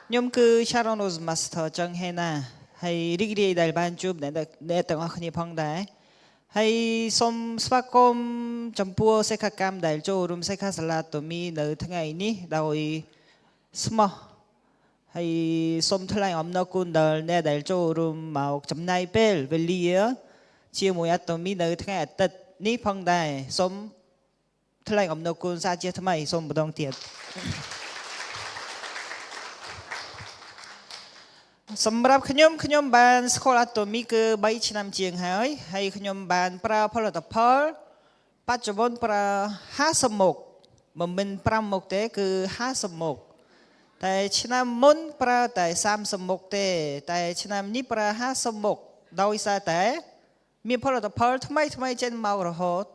nhóm cứ Sharon Rose Master chân hay na hay đi đi đại ban chụp để tận ở khơi phong đá hay som swakom champua sẽ khắc cam đại châu rum sẽ khắc salad tổ mi nở tháng ngày ní đòi small hay som thay ẩm nó cún đờ nè đại châu rum màu chấm nay bel về lia chia mùi ắt tổ mi nở tháng ngày tật ní phong đài som thay ẩm nó cún sa chia tham mày som bờ đông tiệtสำหรับขยมบานสกอลตัวมีคือใบชนำเจียงหายให้ขยมบานปลาพลตพลปัจจุบันปลา50 มันเป็นปลาหมกเตคือ50แต่ชนำมุนปลาแต่30เตแต่ชนำนี้ปลา50โดยสาแต่มีพลตพลทำไมเจนเมาระหด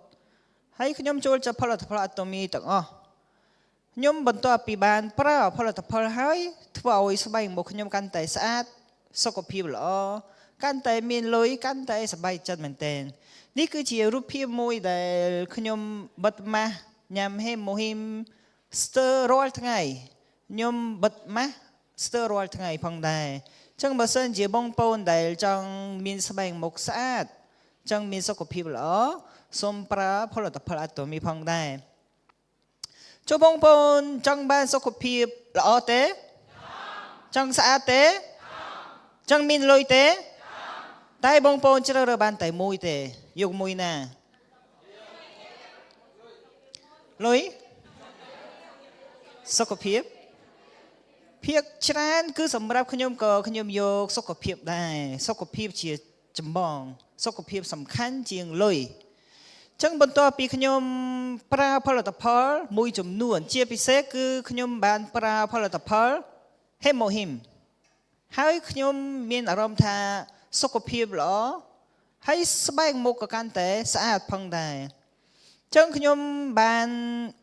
ให้ขยมโจลจะพลตพลตัวมีต่างอ๋อยมบนตัวปีบานปลาพลตพลหายทั่วเอาสบายหมกขยมกันแต่สะอาดสกปรกหรอกันแต่มีลอยกันแต่สบายจัดเหมือนเดิมนี่คือเจียรูปพิมพ์มวยแต่ขยมบัดมายำให้โมหิมสเตอร์โรลทั้งไงยมบัดมาสเตอร์โรลทั้งไงพังได้จังบัดเส้นเจียบงปนแต่จังมีสบายหมกสะอาดจังมีสกปรกหรอสมปลาพลตพลตัวมีพังได้จูบงปนจังบ้านสกปรกหรอเต้จังสะอาดเต้จังมินลอยเต้ใต้บงปนจะระบานแต่มวยเต้ยกมวยน่ะลอยสกปรกเพียกชนะคือสำหรับขยมก็ขยมโยกสกปรกได้สกปรกเชียจำบองสกปรกสำคัญเจียงลอยจังบนตัวปีขยมปลาพลตพลมวยจำนวนเจียพิเศษคือขยมบานปลาพลตพลเฮโมหิมให้ขยมมีอารมณ์ท่าสกปรกหรอให้สบายมุกกันแต่สะอาดพังได้จังขยมบาน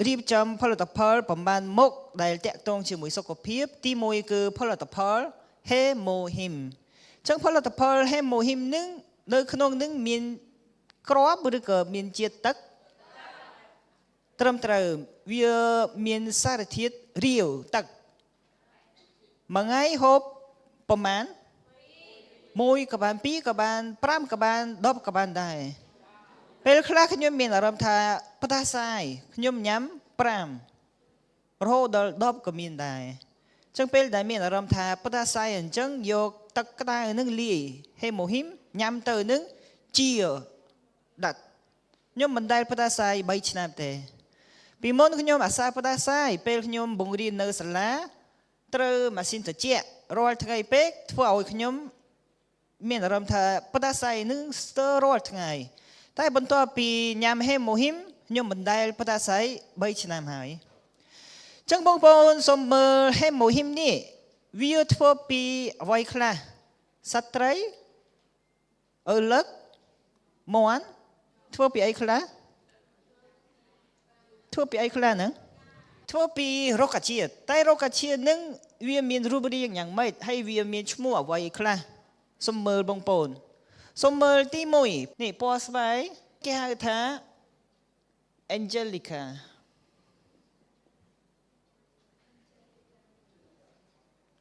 รีบจำพลตพลผมบานมุกได้แตะตรงชื่อมวยสกปรกที่มวยคือพลตพลเฮโมหิมจังพลตพลเฮโมหิมนึงโดยขนมนึงมีกรอบบริเกิดมีเจียตักตรมตรวิมีสารทิศเรียวตักมังไงฮบประมาณมวยกับบานปีกับบานพรำกับบานดบกับบานได้เป็นคลาขยมมีอารมณ์ท่าปะทาไซขยมย้ำพรำโรดบก็มีได้จังเป็นได้มีอารมณ์ท่าปะทาไซจังโยกตักกระไดนึงลีให้โมหิมย้ำเตอนึงเจียดัดยมบันไดปะทาไซใบชนะเตปีมอนขยมอาศัยปะทาไซเป็นขยมบุงรีเนอร์สลาเตอมาสินตะเจียรอลทั้งไงเป็กทั่วเอาขยมมีอารมณ์ท่าปะทาไซนึงสเตอร์รอลทั้งไงแต่บนตัวปียามให้โมหิมยมบันไดปะทาไซใบชนะหายจังบงปนสมมือให้โมหิมนี่วิวทั่วปีไว้คลาสัตย์เลิกมวนทั่วปีไอ้คลาทั่วปีไอ้คลานึงทั่วปีโรคกระเจียดแต่โรคกระเจียดนึงวิมีรูปเรียงอย่างไม่ให้วิมีชั่วโมงไว้คลาสมมือบงปนสมมือที่มวยนี่พอสบายแก่ท่าแองเจลิกา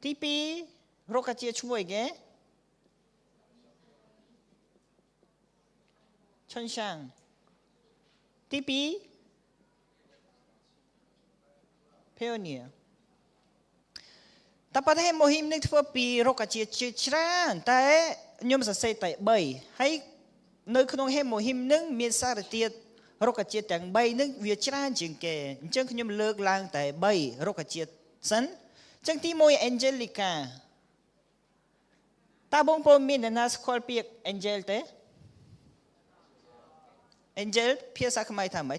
ที่ปีโรคกระเจียดช่วยแกชนช่างที่ปีเพลเนียแต่ประเทศโมหิมนึกทั่วปีโรคกระเจียดชราแต่ยมสัตย์แต่ใบให้ในขนมเฮโมหิมนึงมีสารเตียโรคกระเจียดแต่ใบนึงเวียชราจึงแก่จังขยมเลิกล้างแต่ใบโรคกระเจียดสันจังที่มวยแองเจลิกาตาบงปมมีในนาสควอลเปียกแองเจลเตแองเจลเพียสักไม่ทำไหม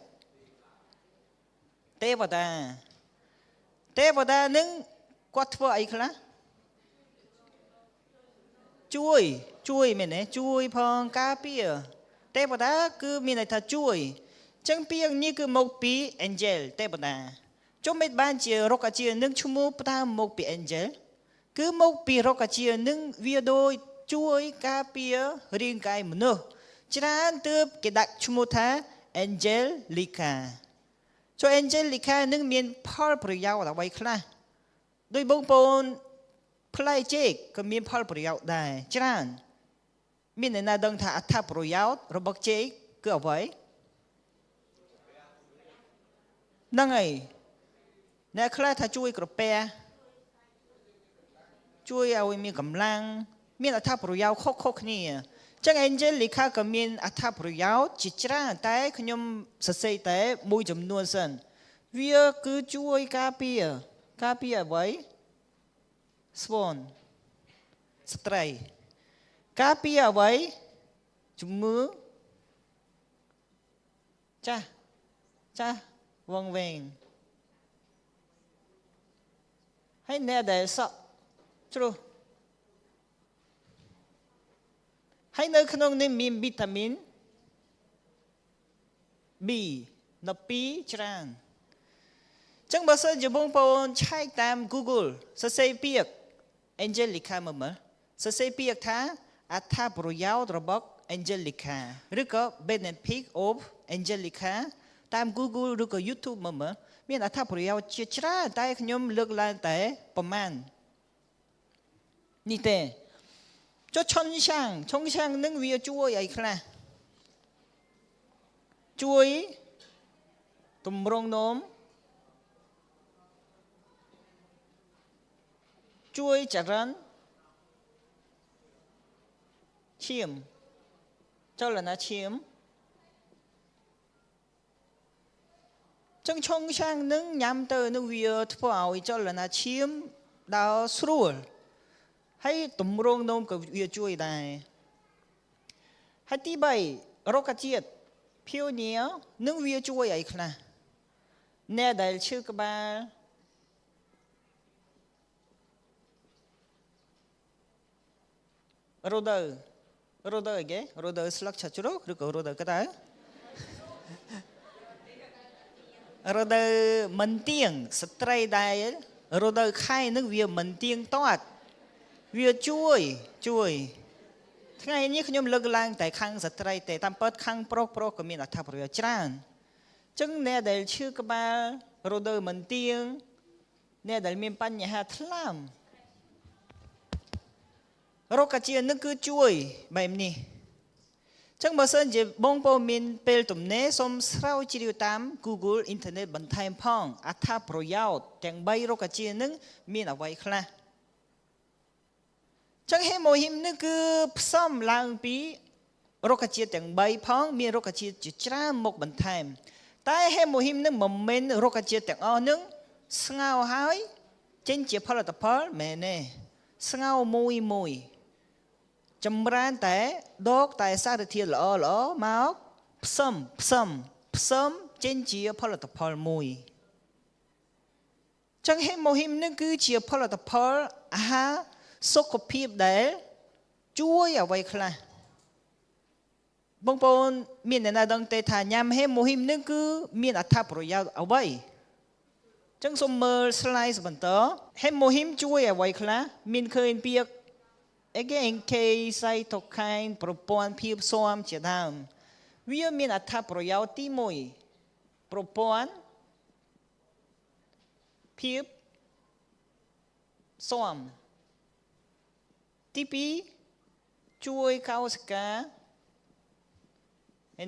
เทวดานึงกวาดทั่วไอ้คละช่วยไหมเนี่ยช่วยพองกาเปียเทวดาคือมีในท่าช่วยจังเปียงนี่คือมกปีแองเจลเทวดาจงไม่บ้านเจียรกเจียนึงชั่วโมงปตามกปีแองเจลคือมกปีรกเจียนึงวิโดยช่วยกาเปียเรียงกายมนุษย์ฉะนั้นเติบกระดักชั่วโมงท่าแองเจลิกาช่วยแองเจลิกานึงมีพอลประโยชน์เอาไว้คละโดยบงปน ផ្លែចេកក៏មានផលប្រយោជន៍ដែរច្រើនមានអ្នកណាដឹងថាអត្ថប្រយោជន៍របស់ចេកគឺអ្វីហ្នឹងហើយអ្នកខ្លះថាជួយក្រពះជួយឲ្យមានកម្លាំងមានអត្ថប្រយោជន៍ខុសៗគ្នាចឹង Angelica ក៏មានអត្ថប្រយោជន៍ជាច្រើនតែខ្ញុំសរសេរតែមួយចំនួនសិនវាគឺជួយការពារអ្វីស្វនស្ត្រីការពារអ្វីជំងឺចាស់វងវែងហើយអ្នកដែលសក់ជ្រុះហើយនៅក្នុងនេះមានវីតាមីន B 12ច្រើនចឹងបើសិនជាបងប្អូនឆែកតាម Google សរសេរពាក្យ Angelica មើលសរសេរពាក្យថាអត្ថប្រយោជន៍របស់ Angelica ឬក៏ benefit of Angelica តាម Google ឬក៏ YouTube មើលមានអត្ថប្រយោជន៍ជាច្រើនតែខ្ញុំលើកឡើងតែប្រមាណនេះទេចុះឆុងឆាំងនឹងវាជួយអីខ្លះជួយតម្រង់នោមជួយចរន្តឈាមចលនាឈាមចឹងឆុងឆាំងនឹងញ៉ាំទៅនឹងវាធ្វើឲ្យចលនាឈាមដើរស្រួលហើយតម្រង់នោមក៏វាជួយដែរហើយទី3រោគជាតិភាវនានឹងវាជួយអីខ្លះអ្នកដែលឈឺក្បាលរ៉ូដឺអីគេរ៉ូដឺស្លឹកឆាជ្រូកឬក៏រ៉ូដឺក្តៅរ៉ូដឺមិនទៀងស្ត្រីដែលរ៉ូដឺខែនឹងវាមិនទៀងទាត់វាជួយថ្ងៃនេះខ្ញុំលើកឡើងតែខាងស្ត្រីទេតាមពិតខាងប្រុសក៏មានអត្ថប្រយោជន៍ច្រើនចឹងអ្នកដែលឈឺក្បាលរ៉ូដឺមិនទៀងអ្នកដែលមានបញ្ហាថ្លើមរោគជាតិនឹងគឺជួយបែបនេះចឹងបើសិនជាបងប្អូនមានពេលទំនេរសូមស្រាវជ្រាវតាម Google អ៊ីនធឺណិតបន្ថែមផងអត្ថប្រយោជន៍ទាំង3រោគជាតិនឹងមានអ្វីខ្លះចឹងហេម៉ូហ៊ីមនេះគឺផ្សំឡើងពីរោគជាតិទាំង3ផងមានរោគជាតិជាច្រើនមកបន្ថែមតែហេម៉ូហ៊ីមនឹងមិនមែនរោគជាតិទាំងអស់នឹងស្ងោរហើយចេញជាផលិតផលមែនទេស្ងោរមួយចម្រើនតែដកតែសារធាតុល្អមកផ្សំចេញជាផលិតផលមួយចឹងហេម៉ូហ៊ីមនឹងគឺជាផលិតផលអាហារសុខភាពដែលជួយអ្វីខ្លះបងប្អូនមានអ្នកណាដឹងទេថាញ៉ាំហេម៉ូហ៊ីមនឹងគឺមានអត្ថប្រយោជន៍អ្វីចឹងសូមមើល slide បន្តហេម៉ូហ៊ីមជួយអ្វីខ្លះមានឃើញពាក្យNK សៃតូខៃនប្រព័ន្ធភាពស៊ាំជាដើមវាមានអត្ថប្រយោជន៍ទី1ប្រព័ន្ធភាពស៊ាំទី2ជួយកោសិកា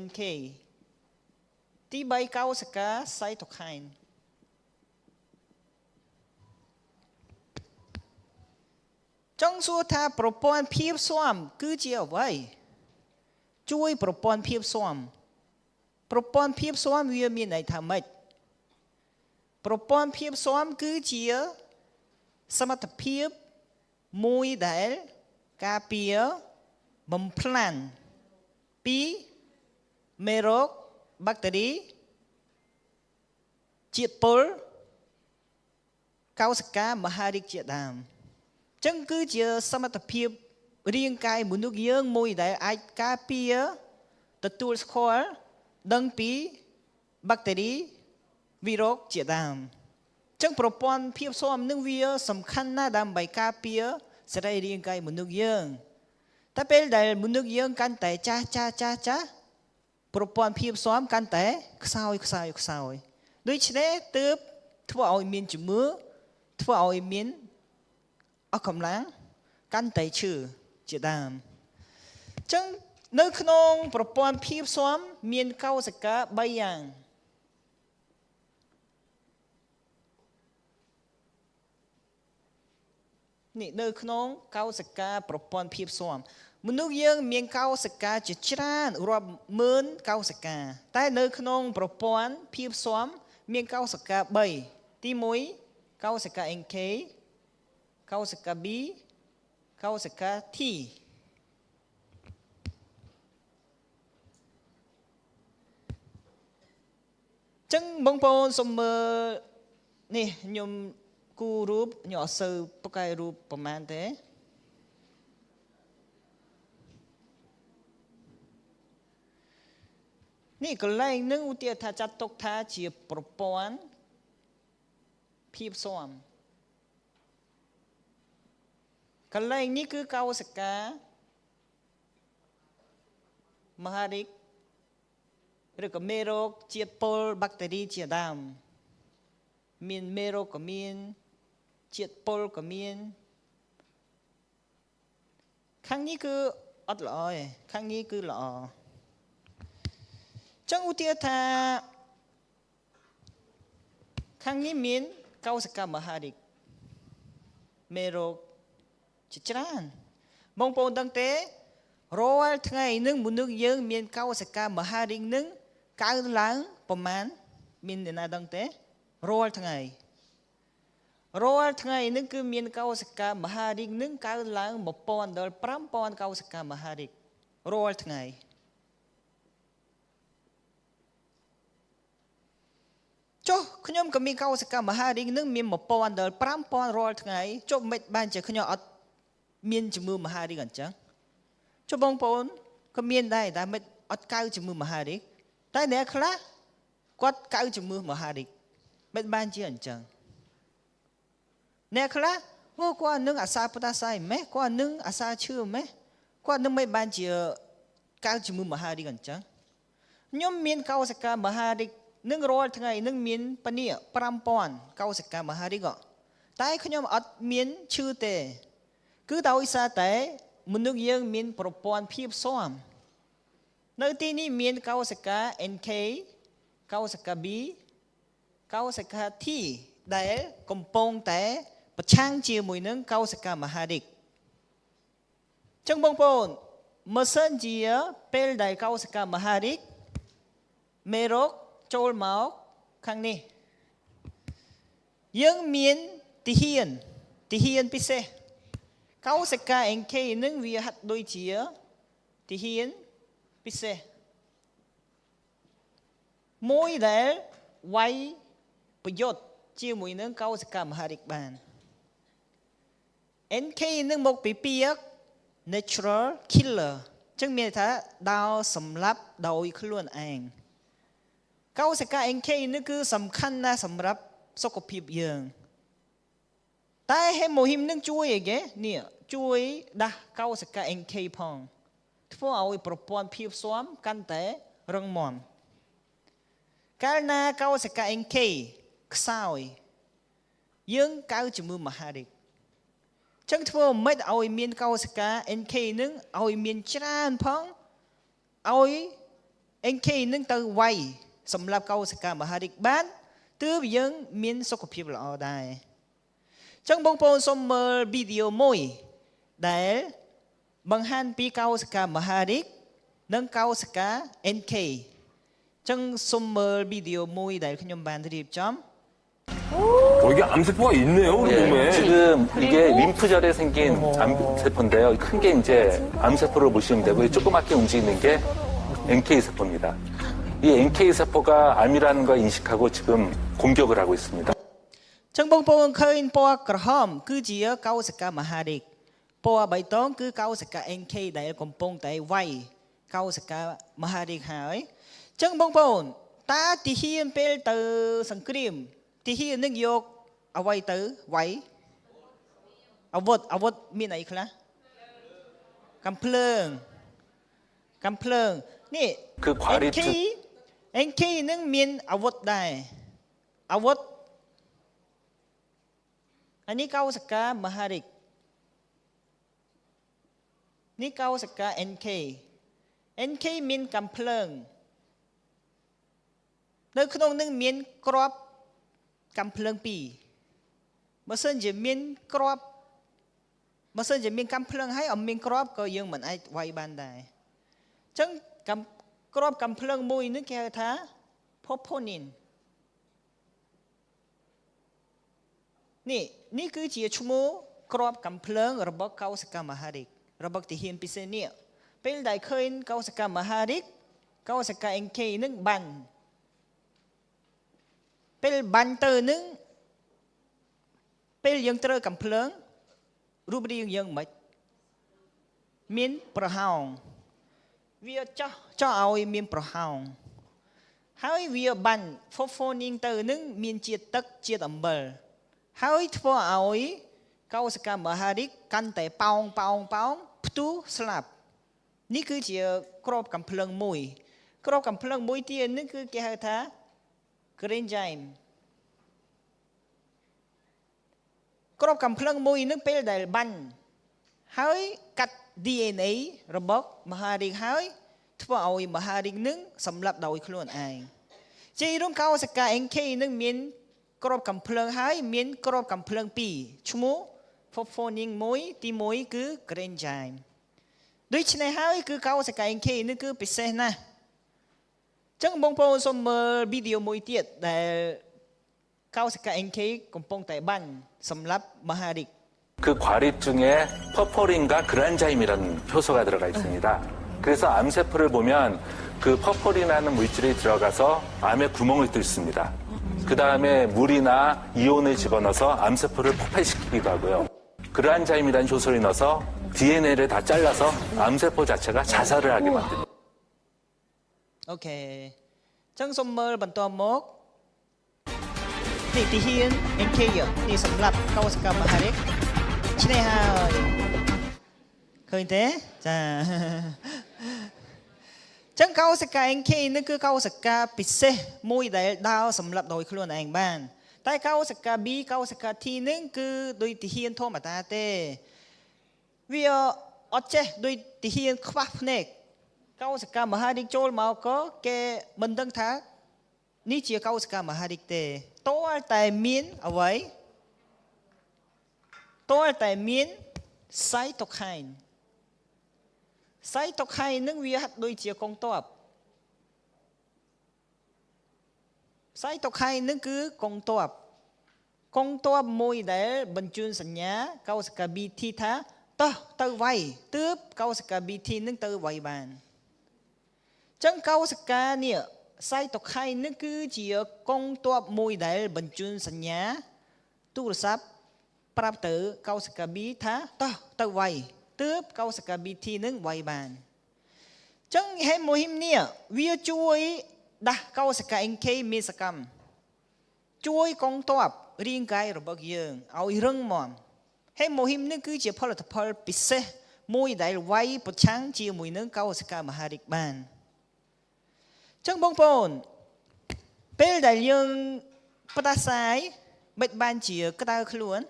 NK ទី3កោសិកាសៃតូខៃនចង់សួរថាប្រព័ន្ធភាពស៊ាំគឺជាអ្វីជួយប្រព័ន្ធភាពស៊ាំវាមានន័យថាម៉េចប្រព័ន្ធភាពស៊ាំគឺជាសមត្ថភាពមួយដែលការពារបំផ្លាញពីមេរោគបាក់តេរីជាតិពុលកោសិកាមហារីកជាដើមចឹងគឺជាសមត្ថភាពរាងកាយមនុស្សយើងមួយដែលអាចការពារទទួលស្គាល់ដឹងពីបាក់តេរីវីរុសជាដើមចឹងប្រព័ន្ធភាពស៊ាំនឹងវាសំខាន់ណាស់ដើម្បីការពារសរីរាង្គកាយមនុស្សយើងតែពេលដែលមនុស្សយើងកាន់តែចាស់ប្រព័ន្ធភាពស៊ាំកាន់តែខ្សោយដូច្នេះទើបធ្វើឲ្យមានជំងឺធ្វើឲ្យមាន អស់កម្លាំងកាន់តែឈឺជាដើមចឹងនៅក្នុងប្រព័ន្ធភាពស៊ាំមានកោសិកា3យ៉ាងនេះនៅក្នុងកោសិកាប្រព័ន្ធភាពស៊ាំមនុស្សយើងមានកោសិកាជាច្រើនរាប់ម៉ឺនកោសិកាតែនៅក្នុងប្រព័ន្ធភាពស៊ាំមានកោសិកា3ទី1កោសិកា NK កោសិកា B កោសិកា T ចឹងបងប្អូនសូមមើលនេះខ្ញុំគូរូបខ្ញុំអត់សូវបកកាយរូបប្រមាណទេនេះកន្លែងនឹងឧទាហរណ៍ថាចាត់ទុកថាជាប្រព័ន្ធភាពស៊ាំកន្លែងនេះគឺកោសិកាមហារីកឬក៏មេរោគជាតិពុលបាក់តេរីជាដើមមានមេរោគក៏មានជាតិពុលក៏មានខាងនេះគឺអត់ល្អទេខាងនេះគឺល្អចឹងឧទាហរណ៍ថាខាងនេះមានកោសិកាមហារីកមេរោគជាច្រើនបងប្អូនដឹងទេរាល់ថ្ងៃនឹងមនុស្សយើងមានកោសិកាមហារីកនឹងកើនឡើងប្រមាណមានអ្នកណាដឹងទេរាល់ថ្ងៃនឹងគឺមានកោសិកាមហារីកនឹងកើនឡើង1000ដល់5000កោសិកាមហារីករាល់ថ្ងៃចុះខ្ញុំក៏មានកោសិកាមហារីកនឹងមាន1000ដល់5000រាល់ថ្ងៃចុះមិនបានជាខ្ញុំអត់មានជំងឺមហារីកអញ្ចឹងចុះបងប្អូនក៏មានដែរតែមិនអត់កើជំងឺមហារីកតែអ្នកខ្លះគាត់កើជំងឺមហារីកមិនបានជាអញ្ចឹងអ្នកខ្លះគាត់នឹងអាសាផ្ដាសាយម៉េះគាត់នឹងអាសាឈឺម៉េះគាត់នឹងមិនបានជាកើជំងឺមហារីកអញ្ចឹងខ្ញុំមានកោសិកាមហារីកនឹងរាល់ថ្ងៃនឹងមានប៉ានី5000កោសិកាមហារីកតែខ្ញុំអត់មានឈឺទេគឺដោយសារតែមនុស្សយើងមានប្រព័ន្ធភាពស៊ាំនៅទីនេះមានកោសិកា NK កោសិកា B កោសិកា T ដែលកំពុងតែប្រឆាំងជាមួយនឹងកោសិកាមហារីកចឹងបងប្អូនម៉ាសិនជាពេលដែលកោសិកាមហារីកមេរោគចូលមកខាងនេះយើងមានទាហានពិសេសកោសិកា NK នឹងវាហាក់ដូចជាទាហានពិសេសមួយដែលវាយប្រយុទ្ធជាមួយនឹងកោសិកាមហារីកបាន NK នឹងមកពីពាក្យ natural killer ចឹងមានថាដោរសម្លាប់ដោយខ្លួនឯងកោសិកា NK នេះគឺសំខាន់ណាស់សម្រាប់សុខភាពយើងតែហេម៉ូហ៊ីមនឹងជួយអីគេនេះជួយដាស់កោសិកា NK ផងធ្វើឲ្យប្រព័ន្ធភាពស៊ាំកាន់តែរឹងមាំកាលណាកោសិកា NK ខ្សោយយើងកើជំងឺមហារីកចឹងធ្វើមិនឲ្យមានកោសិកា NK នឹងឲ្យមានច្រើនផងឲ្យ NK នឹងទៅវាយសម្រាប់កោសិកាមហារីកបានទើបយើងមានសុខភាពល្អដែរចឹងបងប្អូនសូមមើលវីដេអូមួយដែលបង្ហាញពីកោសិកាមហារីកនិងកោសិកា NK ចឹងសូមមើលវីដេអូមួយដែលខ្ញុំបានរៀបចំ 이게 암세포가 있네요, 우리 몸에. 지금 이게 림프절에 생긴 암세포인데요. 큰 게 이제 암세포를 보시면 되고 조그맣게 움직이는 게 NK 세포입니다. 이 NK 세포가 암이라는 걸 인식하고 지금 공격을 하고 있습니다. ចឹងបងប្អូនឃើញពណ៌ក្រហមគឺជាកោសិកាមហារីកពណ៌បៃតងគឺកោសិកា NK ដែលកំពុងតែវាយកោសិកាមហារីកហើយចឹងបងប្អូនតាទាហានពេលទៅសង្គ្រាមទាហាននឹងយកអ្វីទៅវាយអាវុធមានអីខ្លះកាំភ្លើងនេះ 그 과리 NK នឹងមានអាវុធដែរអាវុធអានេះកោសិកាមហារីក នេះកោសិកា NK NK មានកំភ្លើងនៅក្នុងនឹងមានក្របកំភ្លើង2បើសិនជាមានក្របបើសិនជាមានកំភ្លើងហើយអត់មានក្របក៏យើងមិនអាចវាយបានដែរអញ្ចឹងក្របកំភ្លើងមួយនឹងគេហៅថា Poponin នេះគឺជាឈ្មោះក្របកំភ្លើងរបស់កោសិកាមហារីករបស់ទាហានពិសេសនេះពេលដែលឃើញកោសិកាមហារីកកោសិកា NK នឹងបាញ់ពេលបាញ់ទៅនឹងពេលយើងត្រូវកំភ្លើងរូបរាងយើងមិនមានប្រហោងវាចោះឲ្យមានប្រហោងហើយវាបាញ់ Poponin ទៅនឹងមានជាតិទឹកជាតិអំបិលហើយធ្វើឲ្យកោសិកាមហារីកកាន់តែប៉ោងផ្ទុះស្លាប់នេះគឺជាក្របកំភ្លើងមួយក្របកំភ្លើងមួយទៀតនឹងគឺគេហៅថា Granzyme ក្របកំភ្លើងមួយនឹងពេលដែលបាញ់ហើយកាត់ DNA របស់មហារីកហើយធ្វើឲ្យមហារីកនឹងសម្លាប់ដោយខ្លួនឯងជារំកោសិកា NK នឹងមានក្របកំភ្លើងហើយមានក្របកំភ្លើង2ឈ្មោះ Poponin 1ទី1គឺ Granzyme ដូច្នេះហើយគឺកោសិកា NK នេះគឺពិសេសណាស់អញ្ចឹងបងប្អូនសូមមើលវីដេអូមួយទៀតដែលកោសិកា NK កំពុងតែបាញ់សម្រាប់មហារីក 그 과립 중에 퍼포린과 그란자임이라는 효소가 들어가 있습니다. 그래서 암세포를 보면 그 퍼포린이라는 물질이 들어가서 암에 구멍을 뚫습니다. 그 다음에 물이나 이온을 집어넣어서 암세포를 폭발시키기도 하고요. 그란자임이라는 효소를 넣어서 DNA를 다 잘라서 암세포 자체가 자살을 하게 만듭니다. អូខេអញ្ចឹងសូមមើលបន្តមកនេះទីហ៊ាន NK នេះសម្រាប់កោសិកាមហារីកឆ្នេះហើយឃើញទេចាចឹងកោសិកា NK នេះគឺកោសិកាពិសេសមួយដែលដើរសម្រាប់ដោយខ្លួនឯងបានតែកោសិកា B កោសិកា T នឹងគឺដូចទីហ៊ានធម្មតាទេវាអត់ចេះដូចទីហ៊ានខ្វះភ្នែកកោសិកាមហារីកចូលមកក៏គេមិនដឹងថានេះជាកោសិកាមហារីកទេតើតែមានអ្វីតើតែមាន cytokine នឹងវាហាក់ដូចជាកងទ័ព cytokine នឹងគឺកងទ័ពមួយដែលបញ្ជូនសញ្ញាកោសិកា BT ថាតោះទៅវាយទើបកោសិកា BT នឹងទៅវាយបានចឹងកោសិកានេះ cytokine នឹងគឺជាកងទ័ពមួយដែលបញ្ជូនសញ្ញាទូរស័ព្ទប្រាប់ទៅកោសិកា B ថាតោះទៅវាយទើបកោសិកា BT នឹងវាយបានចឹងហេម៉ូហ៊ីមនេះវាជួយដាស់កោសិកា NK មានសកម្មជួយកងទ័ពរាងកាយរបស់យើងឲ្យរឹងមាំហេម៉ូហ៊ីមនេះគឺជាផលិតផលពិសេសមួយដែលវាយប្រឆាំងជាមួយនឹងកោសិកាមហារីកបានចឹងបងប្អូនពេលដែលយើងផ្ដាសាយបិទបានជាក្តៅខ្លួន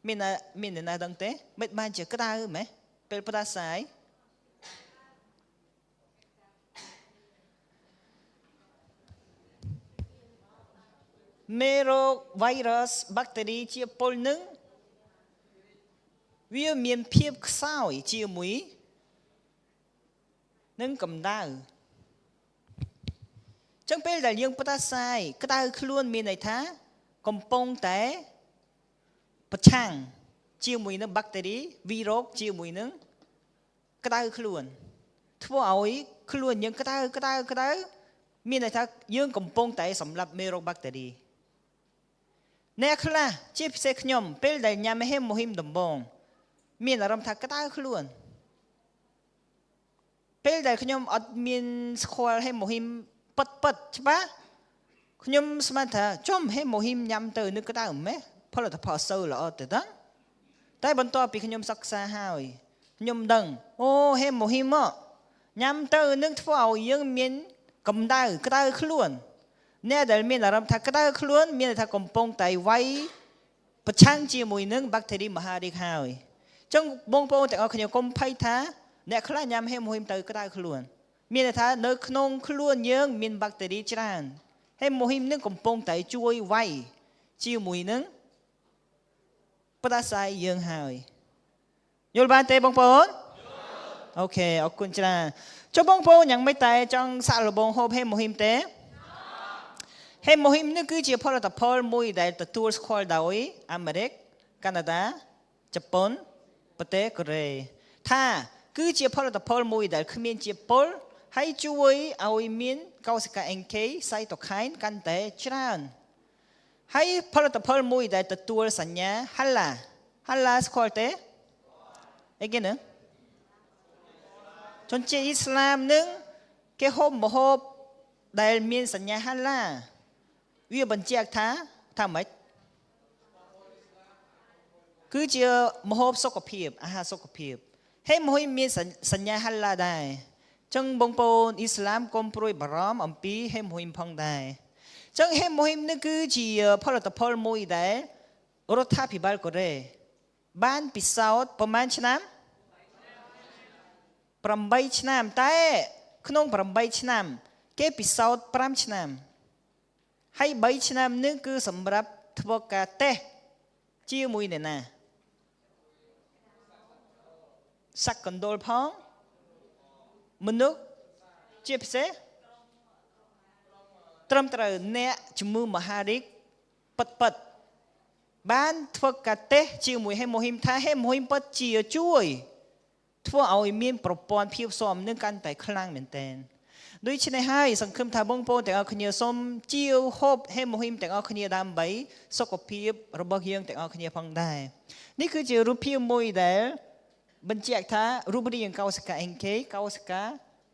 មានអ្នកណាដឹងទេបិទបានជាក្តៅមែនពេលផ្ដាសាយមេរោគ virus bacteria ជាពលនឹងវាមានភាពខ្សោយជាមួយនឹងកម្ដៅចឹងពេលដែលយើងផ្ដាសាយក្តៅខ្លួនមានន័យថាកំពុងតែប្រឆាំងជាមួយនឹង bacteria វីរុសជាមួយនឹងក្តៅខ្លួនធ្វើឲ្យខ្លួនយើងក្តៅមានន័យថាយើងកំពុងតែសម្លាប់មេរោគ bacteria អ្នកខ្លះជាពិសេសខ្ញុំពេលដែលញ៉ាំហេម៉ូហ៊ីមដំបងមានអារម្មណ៍ថាក្តៅខ្លួនពេលដែលខ្ញុំអត់មានស្គាល់ហេម៉ូហ៊ីមពិតច្បាស់ខ្ញុំស្មានថាចំហេម៉ូហ៊ីមញ៉ាំទៅនឹងក្តៅម៉េះផលិតផលសូវល្អទៅតាតែបន្ទាប់ពីខ្ញុំសិក្សាហើយខ្ញុំដឹងអូហេម៉ូហ៊ីមញ៉ាំទៅនឹងធ្វើឲ្យយើងមានកម្ដៅក្តៅខ្លួនអ្នកដែលមានអារម្មណ៍ថាក្តៅខ្លួនមានន័យថាកំពុងតែវាយប្រឆាំងជាមួយនឹងបាក់តេរីមហារីកហើយ ចឹងបងប្អូនទាំងអស់គ្នាកុំភ័យថាអ្នកខ្លះញ៉ាំហេមហ៊ីមទៅក្តៅខ្លួនមានន័យថានៅក្នុងខ្លួនយើងមានបាក់តេរីច្រើនហេមហ៊ីមនឹងកំពុងតែជួយវាយជាមួយនឹងផ្ដាសាយយើងហើយយល់បានទេបងប្អូនអូខេអរគុណច្រើនចុះបងប្អូនយ៉ាងម៉េចតែចង់សាក់លបងហូបហេមហ៊ីមទេហេមហ៊ីមនេះគឺជាផលិតផលមួយដែលទទួលស្គាល់ដោយអាមេរិកកាណាដាជប៉ុនប្រទេសកូរ៉េថាគឺជាផលិតផលមួយដែលគ្មានជាតិពុលហើយជួយឲ្យមានកោសិកា NK សៃតូខៃនកាន់តែច្រើនហើយផលិតផលមួយដែលទទួលសញ្ញាហាឡាស្គាល់ទេអីគេហ្នឹងជនជាតិអ៊ីស្លាមនឹងគេហូបម្ហូបដែលមានសញ្ញាហាឡាវាបញ្ជាក់ថាម៉េចគឺជាម្ហូបសុខភាពអាហារសុខភាពហេមហ៊ីមមានសញ្ញាហាឡាដែរចឹងបងប្អូនអ៊ីស្លាមកុំព្រួយបារម្ភអំពីហេមហ៊ីមផងដែរចឹងហេមហ៊ីមនេះគឺជាផលិតផលមួយដែលរដ្ឋាភិបាលកូរ៉េបានពិសោធន៍ប្រហែលឆ្នាំ8ឆ្នាំតែក្នុង8ឆ្នាំគេពិសោធន៍5ឆ្នាំហើយ3ឆ្នាំនេះគឺសម្រាប់ធ្វើការតេស្តជាមួយអ្នកណាសក្កណ្ដូលផងមនុស្សជាពិសេសត្រឹមត្រូវអ្នកជំងឺមហារីកពិតបានធ្វើការតេស្តជាមួយហេមហ៊ីមថាហេមហ៊ីមពិតជាជួយធ្វើឲ្យមានប្រព័ន្ធភាពស៊ាំនឹងកាន់តែខ្លាំងមែនទែនដូច្នេះហើយសង្ឃឹមថាបងប្អូនទាំងអស់គ្នាសូមជាវហូបហេមហ៊ីមទាំងអស់គ្នាដើម្បីសុខភាពរបស់យើងទាំងអស់គ្នាផងដែរនេះគឺជារូបភាពមួយដែលបញ្ជាក់ថារូបរាងកោសិកា NK កោសិកា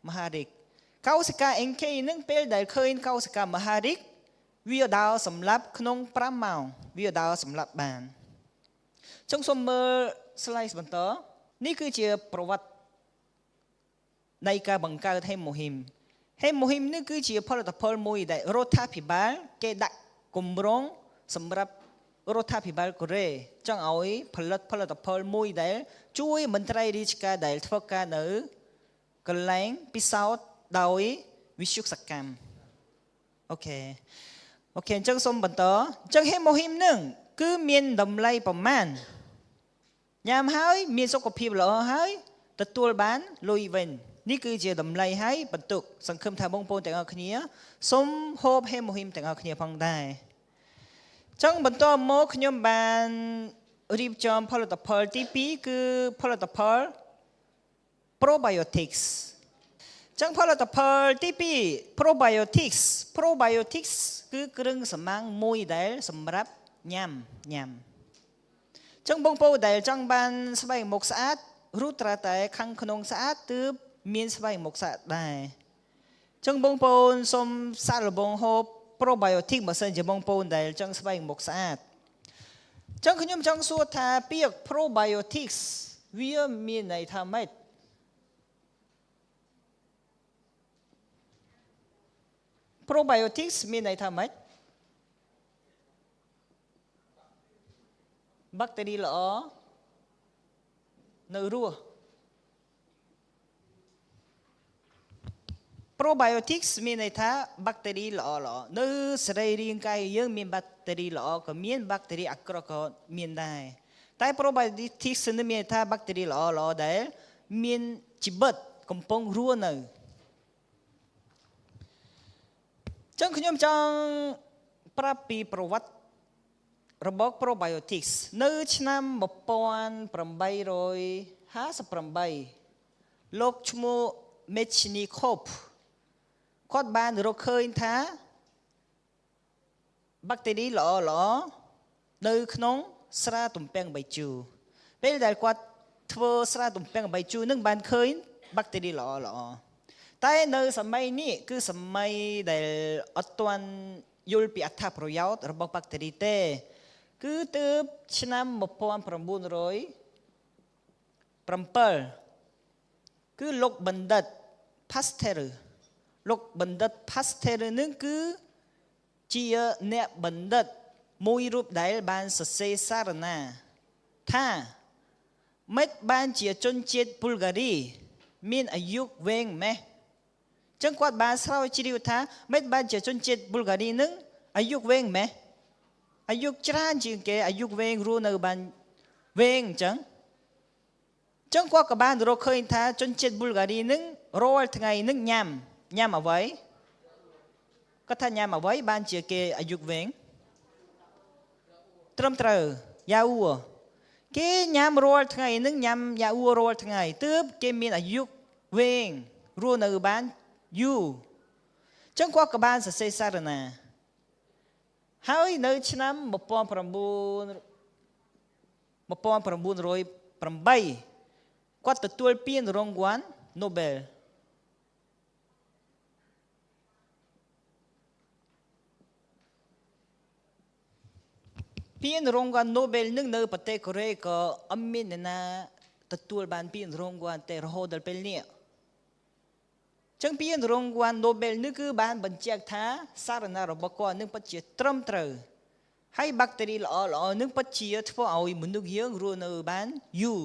មហារីកកោសិកា NK នឹងពេលដែលឃើញកោសិកាមហារីកវាដើរសម្លាប់ក្នុង5ម៉ោងវាដើរសម្លាប់បានចង់សូមមើល slide បន្តនេះគឺជាប្រវត្តិនៃការបង្កើតហេមហ៊ីមនេះគឺជាផលិតផលមួយដែលរដ្ឋាភិបាលគេដាក់គម្រោងសម្រាប់រដ្ឋាភិបាលកូរ៉េចង់ឲ្យផលិតផលមួយដែលជួយមន្ត្រីរាជការដែលធ្វើការនៅកន្លែងពិសោធន៍ដោយវិទ្យុសកម្មអូខេអញ្ចឹងសូមបន្តអញ្ចឹងហេមហ៊ីមនឹងគឺមានតម្លៃប្រមាណញ៉ាំហើយមានសុខភាពល្អហើយទទួលបានលុយវិញនេះគឺជាតម្លៃហើយបន្ទុកសង្ឃឹមថាបងប្អូនទាំងអស់គ្នាសូមហូបហេមហ៊ីមទាំងអស់គ្នាផងដែរចឹងបន្តមកខ្ញុំបានរៀបចំផលិតផលទី2គឺផលិតផល probiotics ចឹងផលិតផលទី2 probiotics គឺគ្រឿងសម្អាងមួយដែលសម្រាប់ញ៉ាំចឹងបងប្អូនដែលចង់បានស្បែកមុខស្អាតរូតត្រាតែខាងក្នុងស្អាតទើបមានស្បែកមុខស្អាតដែរចឹងបងប្អូនសូមសាកល្បងហូប probiotic បើសិនជាបងប្អូនដែលចង់ស្បែកមុខស្អាតចឹងខ្ញុំចង់សួរថាពាក្យ probiotics វាមានន័យថាម៉េច probiotics មានន័យថាម៉េចបាក់តេរីល្អនៅរស់ probiotics មានន័យថាបាក់តេរីល្អនៅសរីរាង្គកាយយើងមានបាក់តេរីល្អក៏មានបាក់តេរីអាក្រក់ក៏មានដែរតែ probiotics នឹងមានន័យថាបាក់តេរីល្អដែលមានជីវិតកំពុងរស់នៅចឹងខ្ញុំចង់ប្រាប់ពីប្រវត្តិរបស់ probiotics នៅឆ្នាំ1858លោកឈ្មោះ Mechnikov គាត់បានរកឃើញថាបាក់តេរីល្អនៅក្នុងស្រាទំពាំងបាយជូរពេលដែលគាត់ធ្វើស្រាទំពាំងបាយជូរនឹងបានឃើញបាក់តេរីល្អតែនៅសម័យនេះគឺសម័យដែលអត់ទាន់យល់ពីអត្ថប្រយោជន៍របស់បាក់តេរីទេគឺទើបឆ្នាំ1907គឺលោកបណ្ឌិត Pasteur នឹងគឺជាអ្នកបណ្ឌិតមួយរូបដែលបានសរសេរសារណាថា មេតបានជាជនជាតិប៊ុលហ្គារីមានអាយុវែងម៉េះចឹងគាត់បានស្រាវជ្រាវថាមេតបានជាជនជាតិប៊ុលហ្គារីនឹងអាយុវែងម៉េះអាយុច្រើនជាងគេអាយុវែងរស់នៅបានវែងចឹងគាត់ក៏បានរកឃើញថាជនជាតិប៊ុលហ្គារីនឹងរាល់ថ្ងៃនឹងញ៉ាំអ្វីគាត់ថាញ៉ាំអ្វីបានជាគេអាយុវែងត្រឹមត្រូវយ៉ាវ៉ូគេញ៉ាំរាល់ថ្ងៃនឹងញ៉ាំយ៉ាវ៉ូរាល់ថ្ងៃទើបគេមានអាយុវែងរស់នៅបានយូរចឹងគាត់ក៏បានសរសេរសារណាហើយនៅឆ្នាំ1908គាត់ទទួលពានរង្វាន់ Nobel ពានរង្វាន់ Nobel នឹងនៅប្រទេសកូរ៉េក៏អត់មានអ្នកណាទទួលបានពានរង្វាន់តែរហូតដល់ពេលនេះចឹងពានរង្វាន់ Nobel នេះគឺបានបញ្ជាក់ថាសារណារបស់គាត់នឹងពិតជាត្រឹមត្រូវហើយបាក់តេរីល្អនឹងពិតជាធ្វើឲ្យមនុស្សយើងរស់នៅបានយូរ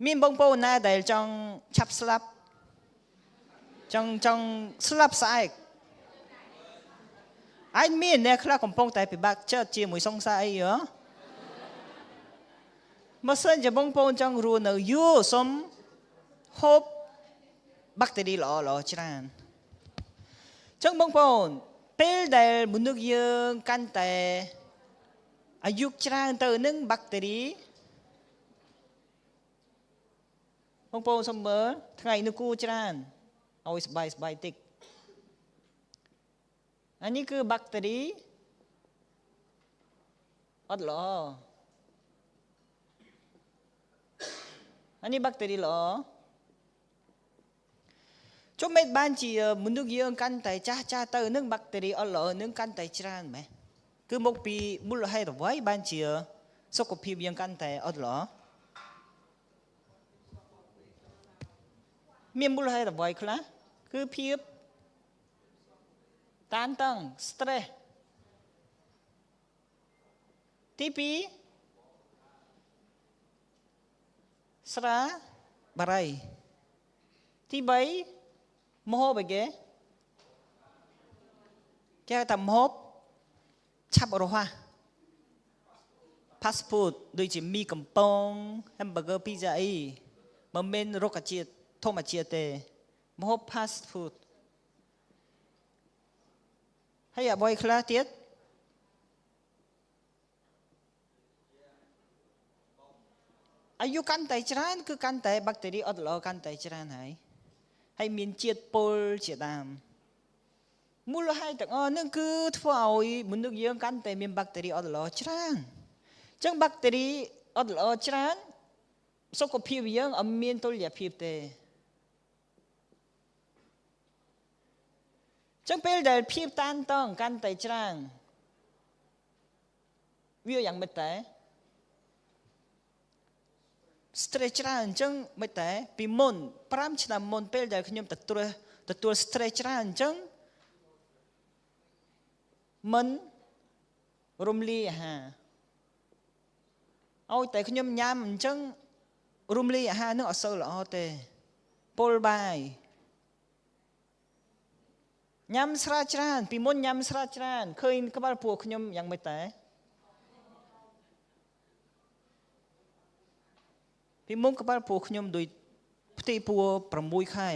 មានបងប្អូនណាដែលចង់ឆាប់ស្លាប់ចង់ស្លាប់ស្អែកអញមានអ្នកខ្លះកំពុងតែពិបាកចិត្តជាមួយសង្សារអីហ៎មកសិនជាបងប្អូនចង់រស់នៅយូរសុំហូបបាក់តេរីល្អច្រើនចឹងបងប្អូនពេលដែលមនុស្សយើងកាន់តែអាយុច្រើនទៅនឹងបាក់តេរីបងប្អូនសុំមើលថ្ងៃនេះគួរច្រើនឲ្យស្បាយតិចអានេះគឺបាក់តេរីអត់ល្អអានេះបាក់តេរីល្អជុំមិនបានជាមនុស្សយើងកាន់តែចាស់ទៅនឹងបាក់តេរីអត់ល្អនឹងកាន់តែច្រើនម៉េះគឺមកពីមូលហេតុអ្វីបានជាសុខភាពយើងកាន់តែអត់ល្អមានមូលហេតុអ្វីខ្លះគឺភាពតានតឹង stress ទី2ស្រាបារីទី3ម្ហូបអីគេហៅថាម្ហូបឆាប់រហ័ស fast food ដូចជាមីកំប៉ុង hamburger pizza អីមិនមែនរុក្ខជាតិធម្មជាតិទេម្ហូប fast food ហើយអ្វីខ្លះទៀតអាយុកាន់តែច្រើនគឺកាន់តែបាក់តេរីអត់ល្អកាន់តែច្រើនហើយមានជាតិពុលជាដើមមូលហេតុទាំងអស់ហ្នឹងគឺធ្វើឲ្យមនុស្សយើងកាន់តែមានបាក់តេរីអត់ល្អច្រើនអញ្ចឹងបាក់តេរីអត់ល្អច្រើនសុខភាពយើងអត់មានតុល្យភាពទេចឹងពេលដែលភាពតានតឹងកាន់តែច្រើនវាយ៉ាងម៉េចតែ stress ច្រើនអញ្ចឹងមិនតែពីមុន5ឆ្នាំមុនពេលដែលខ្ញុំទទួល stress ច្រើនអញ្ចឹងមិនរំលាយអាហារឲ្យតែខ្ញុំញ៉ាំអញ្ចឹងរំលាយអាហារនឹងអត់សូវល្អទេពុលបាយញ៉ាំស្រាច្រើនពីមុនញ៉ាំស្រាច្រើនឃើញក្បាលពោះខ្ញុំយ៉ាងម៉េចតែពីមុនក្បាលពោះខ្ញុំដូចផ្ទៃពោះ6ខែ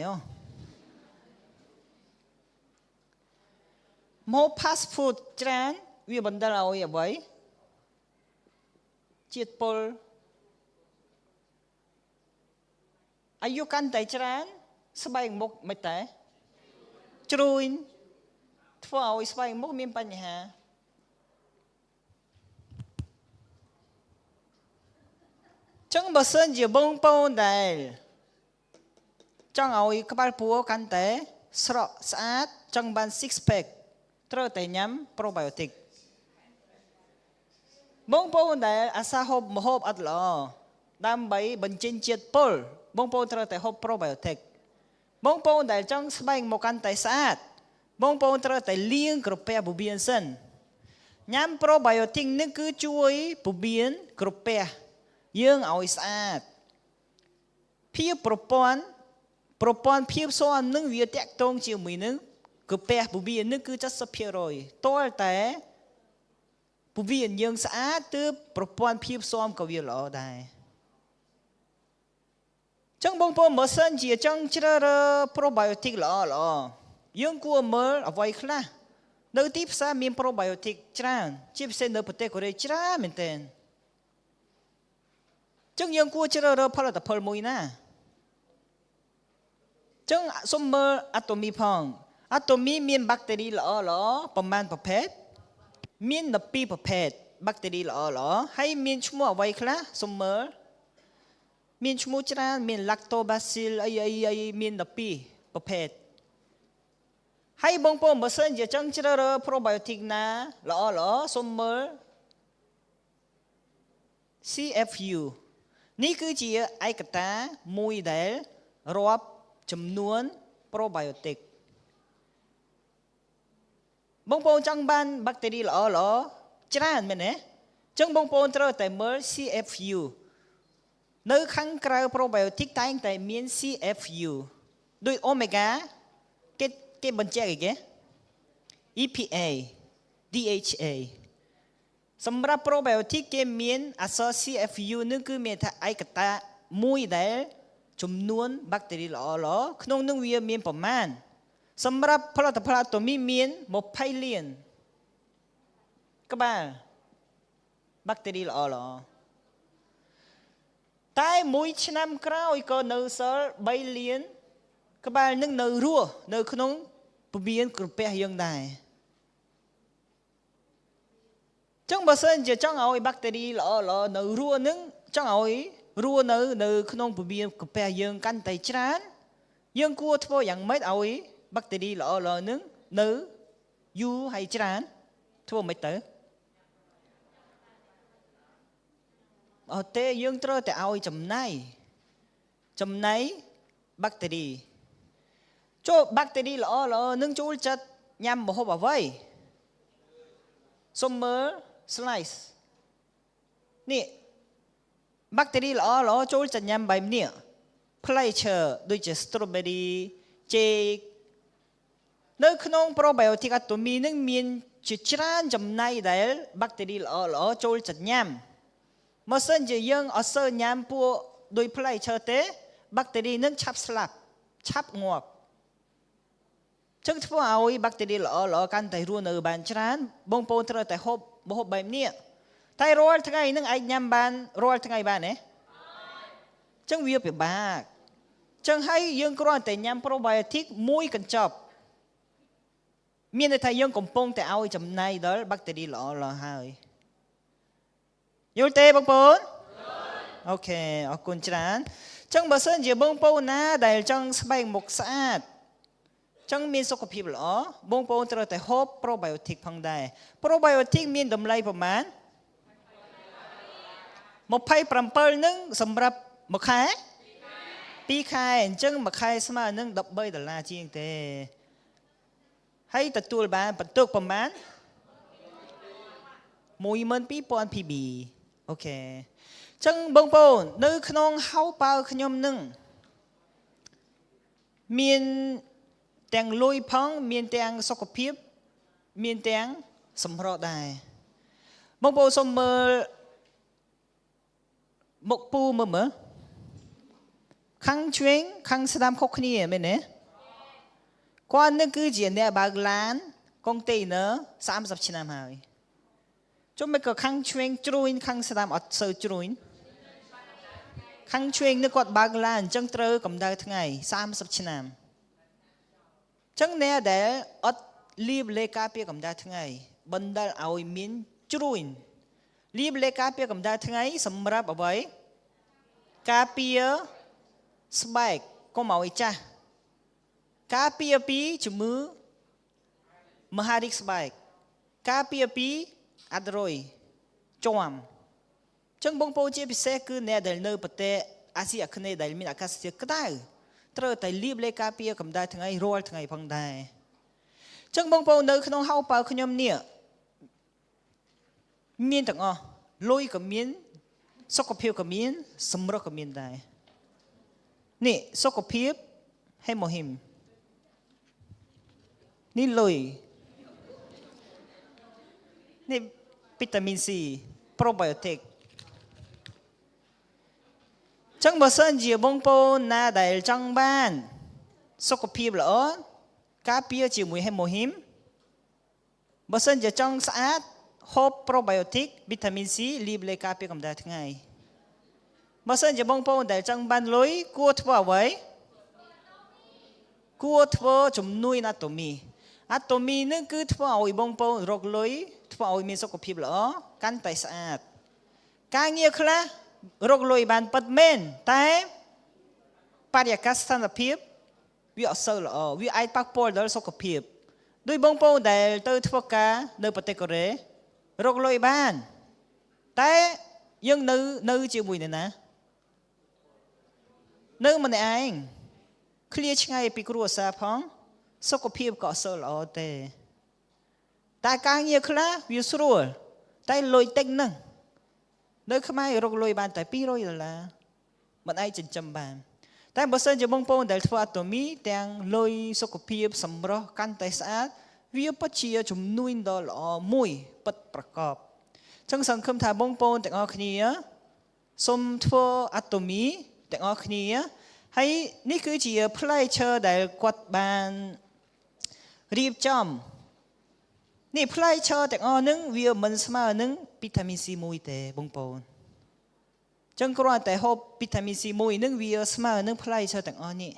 មក fast food ច្រើនវាបណ្ដាលឲ្យអ្វីជាតិពុលអាយុកាន់តែច្រើនស្បែកមុខមិនតែជ្រួញធ្វើឲ្យស្បែកមុខមានបញ្ហាចឹងបើសិនជាបងប្អូនដែលចង់ឲ្យក្បាលពោះកាន់តែស្រក់ស្អាតចង់បាន six pack ត្រូវតែញ៉ាំ probiotic បងប្អូនដែលអាសាហូបម្ហូបអត់ល្អដើម្បីបញ្ចេញជាតិពុលបងប្អូនត្រូវតែហូប probiotic បងប្អូនដែលចង់ស្បែកមុខកាន់តែស្អាតបងប្អូនត្រូវតែលាងក្រពះពោះវៀនសិនញ៉ាំ probiotic នេះគឺជួយពោះវៀនក្រពះ យើងឲ្យស្អាតភាពប្រព័ន្ធភាពស៊ាំនឹងវាតាក់ទងជាមួយនឹងកាពះពវិញ្ញាណនឹងគឺ 70% តលតែពវិញ្ញាណយើងស្អាតទើបប្រព័ន្ធភាពស៊ាំក៏វាល្អដែរចឹងបងប្អូនបើសិនជាចង់ជ្រើសរើស probiotic ល្អយើងគួរមើលអ្វីខ្លះនៅទីផ្សារមាន probiotic ច្រើនជាពិសេសនៅប្រទេសកូរ៉េច្រើនមែនទែនចឹងយើងគួរជ្រើសរើសផលិតផលមួយណាចឹងសូមមើល Atomy ផង Atomy មាន bacteria ល្អប្រមាណប្រភេទមាន12ប្រភេទ bacteria ល្អហើយមានឈ្មោះអ្វីខ្លះសូមមើលមានឈ្មោះច្រើនមាន lactobacil អីមាន12ប្រភេទហើយបងប្អូនបើសិនជាចង់ជ្រើសរើស probiotic ណាល្អសូមមើល CFU នេះគឺជាឯកតាមួយដែលរាប់ចំនួន probiotic បងប្អូនចង់បាន bacteria ល្អច្រើនមែនទេអញ្ចឹងបងប្អូនត្រូវតែមើល CFU នៅខាងក្រៅ probiotic តែងតែមាន CFU ដូច omega គេបញ្ជាក់អីគេ EPA DHA សម្រាប់ probiotic គេមានអក្សរ CFU នឹងគឺមានថាឯកតាមួយដែលចំនួន bacteria ល្អក្នុងនឹងវាមានប្រមាណសម្រាប់ផលិតផល Atomy មាន20លានក្បាល bacteria ល្អតែមួយឆ្នាំក្រោយក៏នៅសល់3លានក្បាលនឹងនៅរស់នៅក្នុងពវិញ្ញាណក្រពះយើងដែរចឹងបើសិនជាចង់ឲ្យ bacteria ល្អនៅរស់នឹងចង់ឲ្យរស់នៅក្នុងពវិញ្ញាណក្រពះយើងកាន់តែច្រើនយើងគួរធ្វើយ៉ាងម៉េចឲ្យ bacteria ល្អនឹងនៅយូរហើយច្រើនធ្វើមិនទៅអត់ទេយើងត្រូវតែឲ្យចំណៃ bacteria ចូល bacteria ល្អនឹងចូលចិត្តញ៉ាំម្ហូបអ្វីសូមមើល slice នេះ bacteria ល្អចូលចិត្តញ៉ាំបែបនេះ pleasure ដូចជា strawberry cake នៅក្នុង probiotic Atomy នឹងមានជាច្រើនចំណៃដែល bacteria ល្អចូលចិត្តញ៉ាំបើសិនជាយើងអត់សូវញ៉ាំពួកដោយ pleasure ទេ bacteria នឹងឆាប់ស្លាប់ឆាប់ងាប់ចឹងធ្វើឲ្យ bacteria ល្អកាន់តែរស់នៅបានច្រើនបងប្អូនត្រូវតែហូបម្ហូបបែបនេះតែរាល់ថ្ងៃនឹងអាចញ៉ាំបានរាល់ថ្ងៃបានទេចឹងវាពិបាកចឹងហើយយើងគ្រាន់តែញ៉ាំ probiotic មួយកញ្ចប់មានន័យថាយើងកំពុងតែឲ្យចំណៃដល់ bacteria ល្អហើយយល់ទេបងប្អូនអូខេអរគុណច្រើនចឹងបើសិនជាបងប្អូនណាដែលចង់ស្បែកមុខស្អាតចឹងមានសុខភាពល្អបងប្អូនត្រូវតែហូប probiotic ផងដែរ probiotic មានតម្លៃប្រមាណ27នឹងសម្រាប់មួយខែ2ខែអញ្ចឹងមួយខែស្មើនឹង$13ជាងទេហើយទទួលបានបន្ទុកប្រមាណ12000 PB អូខេចឹងបងប្អូននៅក្នុងហៅប៉ៅខ្ញុំនឹងមានទាំងលុយផងមានទាំងសុខភាពមានទាំងសម្រស់ដែរបងប្អូនសូមមើលមុខពូមើលខាងឆ្វេងខាងស្ដាំខុសគ្នាមែនទេគាត់នឹងគឺជាអ្នកបើកឡានកុងតេន័រ30ឆ្នាំហើយជុំមិនក៏ខាងឆ្វេងជ្រួញខាងស្ដាំអត់សូវជ្រួញខាងឆ្វេងនឹងគាត់បើកឡានអញ្ចឹងត្រូវកម្ដៅថ្ងៃ30ឆ្នាំចឹងអ្នកដែលអត់លាបលេការពារកម្ដៅថ្ងៃបណ្ដាលឲ្យមានជ្រួញលាបលេការពារកម្ដៅថ្ងៃសម្រាប់អ្វីការពារស្បែកកុំឲ្យចាស់ការពារពីជំងឺមហារីកស្បែកការពារពីអាត់រុយជាំចឹងបងប្អូនជាពិសេសគឺអ្នកដែលនៅប្រទេសអាស៊ីអាគ្នេយ៍ដែលមានអាកាសធាតុក្តៅត្រូវតែលាបលេការពារកម្ដៅថ្ងៃរាល់ថ្ងៃផងដែរចឹងបងប្អូននៅក្នុងហៅប៉ៅខ្ញុំនេះមានទាំងអស់លុយក៏មាន សុខភាពក៏មានសម្រស់ក៏មានដែរនេះសុខភាពហេម៉ូហ៊ីមនេះលុយនេះវីតាមីន C ប្រូបៃអូទិកចឹងបើសិនជាបងប្អូនណាដែលចង់បានសុខភាពល្អការពារជាមួយហេម៉ូហ៊ីមបើសិនជាចង់ស្អាតហូបប្រូបៃអូទិកវីតាមីន C លីបលេការពារកម្ដៅថ្ងៃបើសិនជាបងប្អូនដែលចង់បានលុយគួរធ្វើអ្វីគួរធ្វើជំនួយអាតូមីនឹងគឺធ្វើឲ្យបងប្អូនរកលុយធ្វើឲ្យមានសុខភាពល្អកាន់តែស្អាតការងារខ្លះរកលុយបានពិតមែនតែបរិយាកាសស្ថានភាពវាអត់សូវល្អវាអាចប៉ះពាល់ដល់សុខភាពដោយបងប្អូនដែលទៅធ្វើការនៅប្រទេសកូរ៉េរកលុយបានតែយើងនៅជាមួយនរណានៅម្នាក់ឯងឃ្លាឆ្ងាយពីគ្រួសារផងសុខភាពក៏អត់សូវល្អទេតែការងារខ្លះវាស្រួលតែលុយតិចហ្នឹងនៅខ្មែររកលុយបានតែ$200មិនអាចចិញ្ចឹមបានតែបើសិនជាបងប្អូនដែលធ្វើអាតូមីទាំងលុយសុខភាពសម្រស់កាន់តែស្អាតវាពិតជាជំនួយដ៏ល្អមួយពិតប្រាកដចឹងសង្ឃឹមថាបងប្អូនទាំងអស់គ្នាសូមធ្វើអាតូមីទាំងអស់គ្នាហើយនេះគឺជាផ្លែឈើដែលគាត់បានរៀបចំនេះផ្លែឈើទាំងអស់ហ្នឹងវាមិនស្មើនឹងវីតាមីន C មួយទេបងប្អូនចឹងគ្រាន់តែហូបវីតាមីន C មួយហ្នឹងវាស្មើនឹងផ្លែឈើទាំងអស់នេះ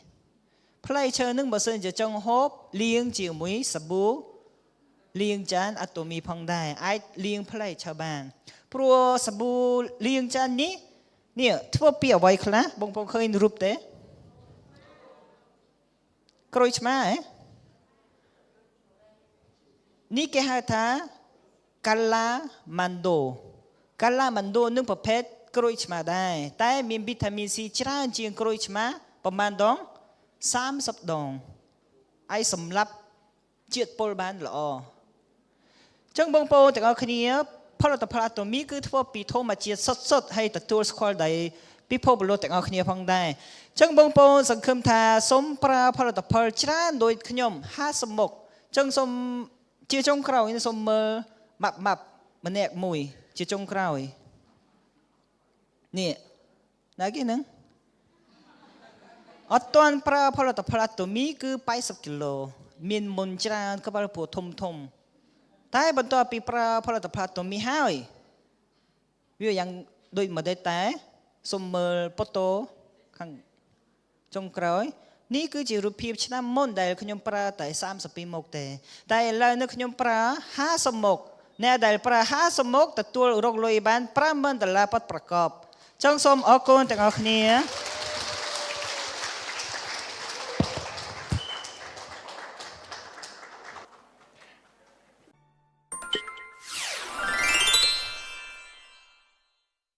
ផ្លែឈើហ្នឹងបើសិនជាចង់ហូបលាងជាមួយសាប៊ូលាងចានអាតូមីផងដែរអាចលាងផ្លែឈើបានព្រោះសាប៊ូលាងចាននេះធ្វើពីអ្វីខ្លះបងប្អូនឃើញរូបទេក្រូចឆ្មានេះគេហៅថាកាឡាម៉ាន់ដូនឹងប្រភេទក្រូចឆ្មាដែរតែមានវីតាមីន C ច្រើនជាងក្រូចឆ្មាប្រមាណដង30ដងហើយសម្រាប់ជាតិពុលបានល្អអញ្ចឹងបងប្អូនទាំងអស់គ្នាផលិតផលអាតូមីគឺធ្វើពីធម្មជាតិសុទ្ធហើយទទួលស្គាល់ដោយពិភពលោកទាំងអស់គ្នាផងដែរអញ្ចឹងបងប្អូនសង្ឃឹមថាសូមប្រើផលិតផលច្រើនដូចខ្ញុំ50មុខអញ្ចឹងសូមជាចុងក្រោយសូមមើលម៉ាប់ម្នាក់មួយជាចុងក្រោយនេះណាគេហ្នឹងអត់ទាន់ប្រើផលិតផលអាតូមីគឺ80គីឡូមានមុនច្រើនក្បាលពោះធំតែបន្ទាប់ពីប្រើផលិតផលអាតូមីហើយវាយ៉ាងដូចមួយតែសូមមើលហ្វូតូខាងចុងក្រោយនេះគឺជារូបភាពឆ្នាំមុនដែលខ្ញុំប្រើតែ32មុខទេតែឥឡូវនេះខ្ញុំប្រើ50មុខអ្នកដែលប្រើ50មុខទទួលរកលុយបាន$50,000ពិតប្រាកដចង់សូមអរគុណទាំងអស់គ្នា